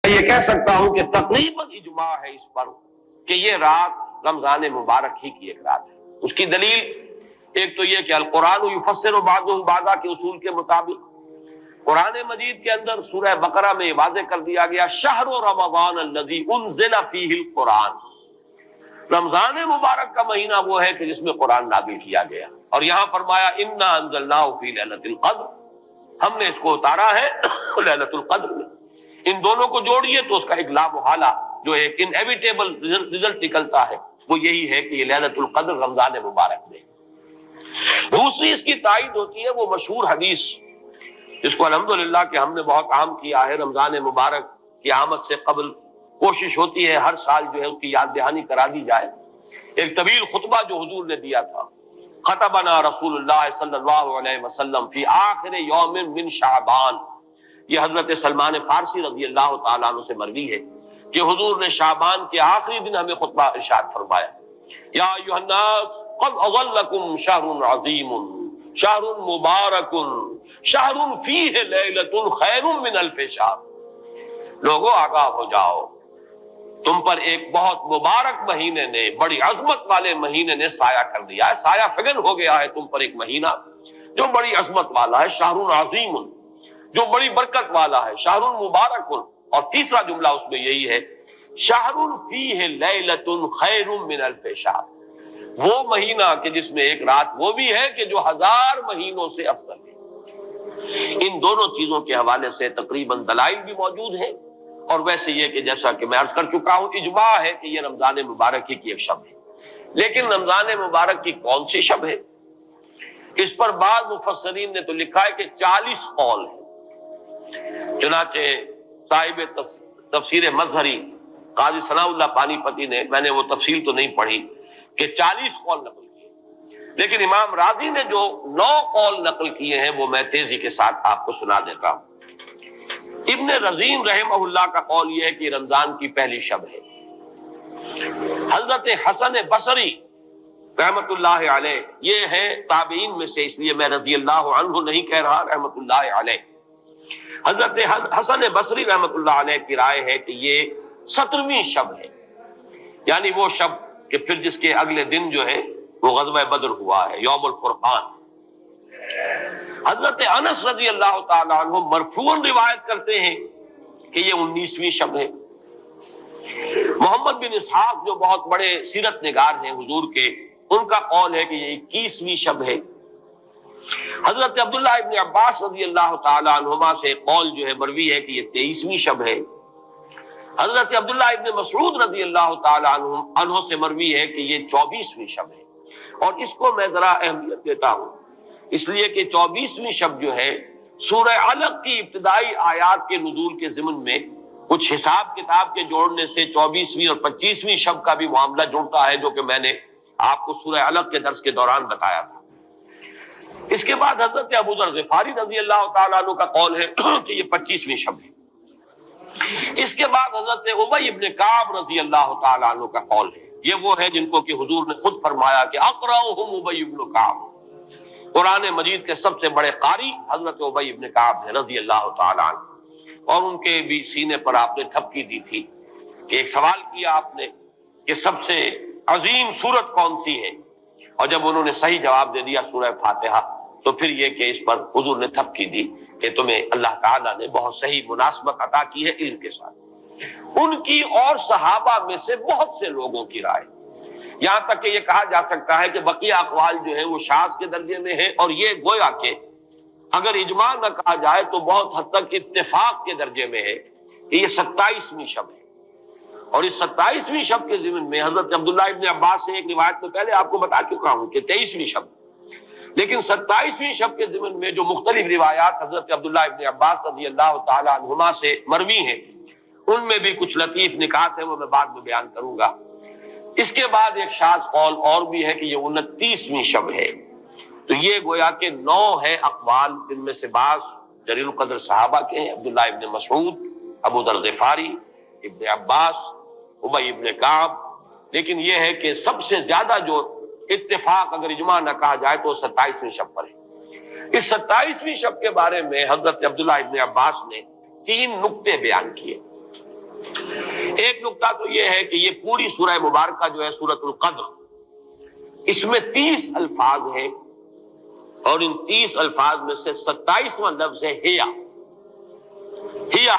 یہ کہہ سکتا ہوں کہ تقریباً اجماع ہے اس پر کہ یہ رات رمضان مبارک ہی کی ایک رات ہے۔ اس کی دلیل ایک تو یہ کہ القرآن یفسر بعضہ بعضا کے اصول کے مطابق قرآن مجید کے اندر سورہ بقرہ میں یہ واضح کر دیا گیا شہر رمضان الذی انزل فیہ القرآن، رمضان مبارک کا مہینہ وہ ہے کہ جس میں قرآن نازل کیا گیا، اور یہاں فرمایا انا انزلناہ فی لیلۃ القدر، ہم نے اس کو اتارا ہے لیلۃ القدر میں۔ ان دونوں کو جوڑیے تو اس کا ایک لا محالہ جو ایک انیویٹیبل رزلٹ نکلتا ہے وہ یہی ہے کہ یہ لیلۃ القدر رمضان مبارک میں۔ دوسری اس کی تائید ہوتی ہے وہ مشہور حدیث جس کو الحمدللہ کہ ہم نے بہت عام کیا ہے، رمضان مبارک کی آمد سے قبل کوشش ہوتی ہے ہر سال جو ہے اس کی یاد دہانی کرا دی جائے۔ ایک طویل خطبہ جو حضور نے دیا تھا، خطبنا رسول اللہ صلی اللہ علیہ وسلم فی آخر یوم من شعبان، یہ حضرت سلمان فارسی رضی اللہ تعالیٰ عنہ سے مروی ہے کہ حضور نے شعبان کے آخری دن ہمیں خطبہ ارشاد فرمایا، یا ایھا الناس قد اظلکم شہر عظیم شہر مبارک شہر فیہ لیلۃ خیر من الف شہر، لوگوں آگاہ ہو جاؤ، تم پر ایک بہت مبارک مہینے نے، بڑی عظمت والے مہینے نے سایہ کر دیا ہے، سایہ فگن ہو گیا ہے تم پر ایک مہینہ جو بڑی عظمت والا ہے، شہر عظیم جو بڑی برکت والا ہے، شہر مبارک، اور تیسرا جملہ اس میں یہی ہے شہر فیہ لیلۃ خیر من الف شہر، وہ مہینہ کہ جس میں ایک رات وہ بھی ہے کہ جو 1000 مہینوں سے افضل ہے۔ ان دونوں چیزوں کے حوالے سے تقریباً دلائل بھی موجود ہیں، اور ویسے یہ کہ جیسا کہ میں عرض کر چکا ہوں اجماع ہے کہ یہ رمضان مبارک ہی کی ایک شب ہے۔ لیکن رمضان مبارک کی کون سی شب ہے، اس پر بعض مفسرین نے تو لکھا ہے کہ 40 قول ہیں۔ چنانچہ صاحب تفسیر مظہری قاضی ثناء اللہ پانی پتی نے، میں نے وہ تفصیل تو نہیں پڑھی، کہ 40 قول نقل کیے، لیکن امام راضی نے جو 9 قول نقل کیے ہیں وہ میں تیزی کے ساتھ آپ کو سنا دیتا ہوں۔ ابن رزین رحمہ اللہ کا قول یہ ہے کہ رمضان کی پہلی شب ہے۔ حضرت حسن بصری رحمت اللہ علیہ، یہ ہے تابعین میں سے، اس لیے میں رضی اللہ عنہ نہیں کہہ رہا، رحمت اللہ علیہ، حضرت حسن بصری رحمت اللہ علیہ کی رائے ہے کہ یہ 17ویں شب ہے، یعنی وہ شب کہ پھر جس کے اگلے دن جو ہے وہ غزوہ بدر ہوا ہے، یوم الفرقان۔ حضرت انس رضی اللہ تعالیٰ عنہ مرفوعاً روایت کرتے ہیں کہ یہ 19ویں شب ہے۔ محمد بن اسحاق جو بہت بڑے سیرت نگار ہیں حضور کے، ان کا قول ہے کہ یہ 21ویں شب ہے۔ حضرت عبداللہ ابن عباس رضی اللہ تعالیٰ عنہما سے قول جو ہے مروی ہے کہ یہ 23ویں شب ہے۔ حضرت عبداللہ ابن مسعود رضی اللہ تعالیٰ عنہ سے مروی ہے کہ یہ 24ویں شب ہے، اور اس کو میں ذرا اہمیت دیتا ہوں اس لیے کہ 24ویں شب جو ہے سورہ علق کی ابتدائی آیات کے نزول کے ضمن میں کچھ حساب کتاب کے جوڑنے سے 24ویں اور 25ویں شب کا بھی معاملہ جڑتا ہے، جو کہ میں نے آپ کو سورہ علق کے درس کے دوران بتایا تھا۔ اس کے بعد حضرت ابو ذر غفاری رضی اللہ تعالیٰ عنہ کا قول ہے کہ یہ 25ویں شب ہے۔ اس کے بعد حضرت ابی ابن کعب رضی اللہ تعالیٰ عنہ کا قول ہے، یہ وہ ہے جن کو کہ حضور نے خود فرمایا کہ اقرأہم ابی ابن کعب، قرآن مجید کے سب سے بڑے قاری حضرت ابی ابن کعب ہیں رضی اللہ تعالیٰ عنہ، اور ان کے بھی سینے پر آپ نے تھپکی دی تھی کہ ایک سوال کیا آپ نے کہ سب سے عظیم سورت کون سی ہے، اور جب انہوں نے صحیح جواب دے دیا سورہ فاتحہ، تو پھر یہ کہ اس پر حضور نے تھپکی دی کہ تمہیں اللہ تعالیٰ نے بہت صحیح مناسبت عطا کی ہے علم کے ساتھ۔ ان کی اور صحابہ میں سے بہت سے لوگوں کی رائے، یہاں تک کہ یہ کہا جا سکتا ہے کہ بقیہ اقوال جو ہیں وہ شاذ کے درجے میں ہیں، اور یہ گویا کہ اگر اجماع نہ کہا جائے تو بہت حد تک اتفاق کے درجے میں ہے کہ یہ 27ویں شب ہے۔ اور اس 27ویں شب کے ضمن میں حضرت عبداللہ ابن عباس سے ایک روایت میں پہلے آپ کو بتا چکا ہوں کہ 23ویں شب، لیکن 27ویں شب کے ضمن میں جو مختلف روایات حضرت عبداللہ ابن عباس رضی اللہ تعالیٰ عنہما سے مروی ہیں، ان میں بھی کچھ لطیف نکات ہیں، وہ میں بعد میں بیان کروں گا۔ اس کے بعد ایک شاذ قول اور بھی ہے کہ یہ 29ویں شب ہے۔ تو یہ گویا کہ 9 ہے اقوال، جن میں سے بعض جلیل القدر صحابہ کے ہیں، عبداللہ ابن مسعود، ابو ذر غفاری، ابن عباس، ابی ابن کعب، لیکن یہ ہے کہ سب سے زیادہ جو اتفاق اگر اجماع نہ کہا جائے تو 27ویں شب پر ہے۔ اس 27ویں شب کے بارے میں حضرت عبداللہ ابن عباس نے 3 نکتے بیان کیے۔ ایک نقطہ تو یہ ہے کہ یہ پوری سورہ مبارکہ جو ہے سورۃ القدر، اس میں 30 الفاظ ہیں، اور ان 30 الفاظ میں سے 27واں لفظ ہے ہیا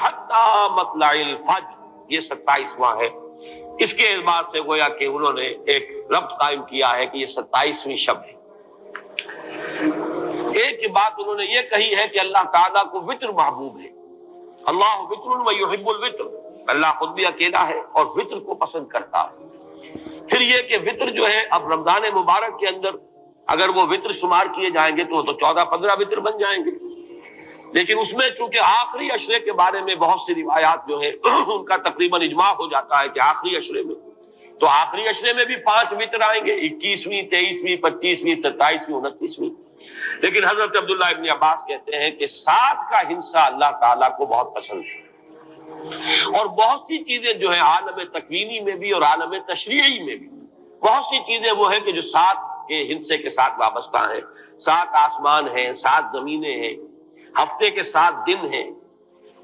حتی مطلع الفجر، یہ 27واں ہے۔ اس کے اعتبار سے گویا کہ انہوں نے ایک ربط قائم کیا ہے کہ یہ 27ویں شب ہے۔ ایک بات انہوں نے یہ کہی ہے کہ اللہ تعالیٰ کو وطر محبوب ہے، اللہ وطر و یحب الوطر، اللہ خود بھی اکیلا ہے اور وطر کو پسند کرتا ہے۔ پھر یہ کہ وطر جو ہے اب رمضان مبارک کے اندر اگر وہ وطر شمار کیے جائیں گے تو 14-15 وطر بن جائیں گے، لیکن اس میں چونکہ آخری عشرے کے بارے میں بہت سی روایات جو ہے ان کا تقریباً اجماع ہو جاتا ہے کہ آخری عشرے میں، تو آخری عشرے میں بھی 5 وطر آئیں گے، 21ویں، 23ویں، 25ویں، 27ویں، 29ویں۔ لیکن حضرت عبداللہ ابن عباس کہتے ہیں کہ 7 کا حصہ اللہ تعالیٰ کو بہت پسند ہے، اور بہت سی چیزیں جو ہیں عالم تکوینی میں بھی اور عالم تشریعی میں بھی بہت سی چیزیں وہ ہیں کہ جو 7 کے حصے کے ساتھ وابستہ ہیں۔ 7 آسمان ہیں، 7 زمینیں ہیں، ہفتے کے 7 دن ہیں،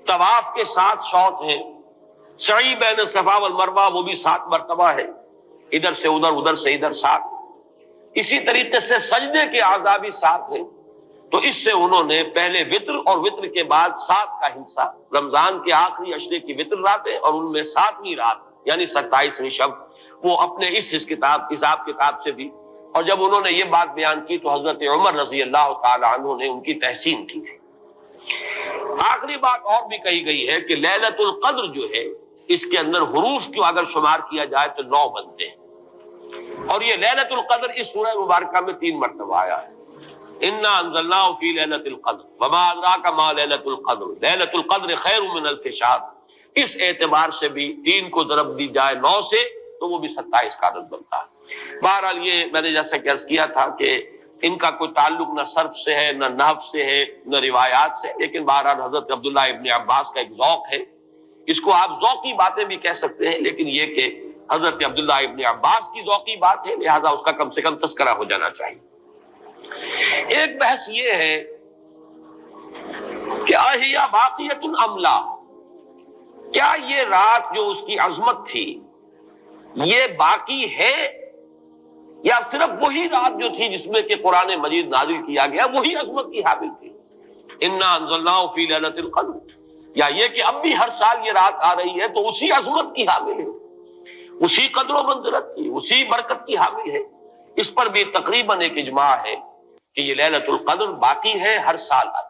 طواف کے 7 شوط ہیں، سعی بین صفا والمروہ وہ بھی 7 مرتبہ ہے، ادھر سے ادھر، ادھر سے ادھر 7۔ اسی طریقے سے سجدے کے اعضاء بھی 7 ہیں، تو اس سے انہوں نے پہلے وطر اور وطر کے بعد 7 کا حصہ رمضان کے آخری عشرے کی وطر راتیں اور ان میں 7ویں رات یعنی 27ویں شب وہ اپنے اس حساب کتاب سے بھی، اور جب انہوں نے یہ بات بیان کی تو حضرت عمر رضی اللہ تعالی عنہ نے ان کی تحسین کی۔ آخری بات اور بھی کہی گئی ہے کہ لیلۃ القدر جو ہے اس کے اندر حروف کو اگر شمار کیا جائے تو 9 بنتے ہیں، اور یہ لیلۃ القدر اس سورہ مبارکہ میں 3 مرتبہ آیا ہے۔ انا انزلناہ فی لیلۃ القدر وما ادراک ما لیلۃ القدر لیلۃ القدر خیر من الف شہر، اس اعتبار سے بھی 3 کو ضرب دی جائے 9 سے تو وہ بھی 27 کا عدد بنتا ہے۔ بہرحال یہ میں نے جیسا کہ عرض کیا تھا کہ ان کا کوئی تعلق نہ صرف سے ہے، نہ نحو سے ہے، نہ روایات سے، لیکن بہرحال حضرت عبداللہ ابن عباس کا ایک ذوق ہے، اس کو آپ ذوقی باتیں بھی کہہ سکتے ہیں، لیکن یہ کہ حضرت عبداللہ ابن عباس کی ذوقی بات ہے، لہذا اس کا کم سے کم تذکرہ ہو جانا چاہیے۔ ایک بحث یہ ہے کہ اہیا باقیۃ ام لا، کیا یہ رات جو اس کی عظمت تھی یہ باقی ہے یا صرف وہی رات جو تھی جس میں کہ قرآن مجید نازل کیا گیا وہی عظمت کی حامل تھی؟ انا انزلناہ فی لیلۃ القدر، یا یہ کہ اب بھی ہر سال یہ رات آ رہی ہے تو اسی عظمت کی حامل ہے، اسی قدر و منزلت کی، اسی برکت کی حامل ہے؟ اس پر بھی تقریباً ایک اجماع ہے کہ یہ لیلۃ القدر باقی ہے، ہر سال آتی ہے۔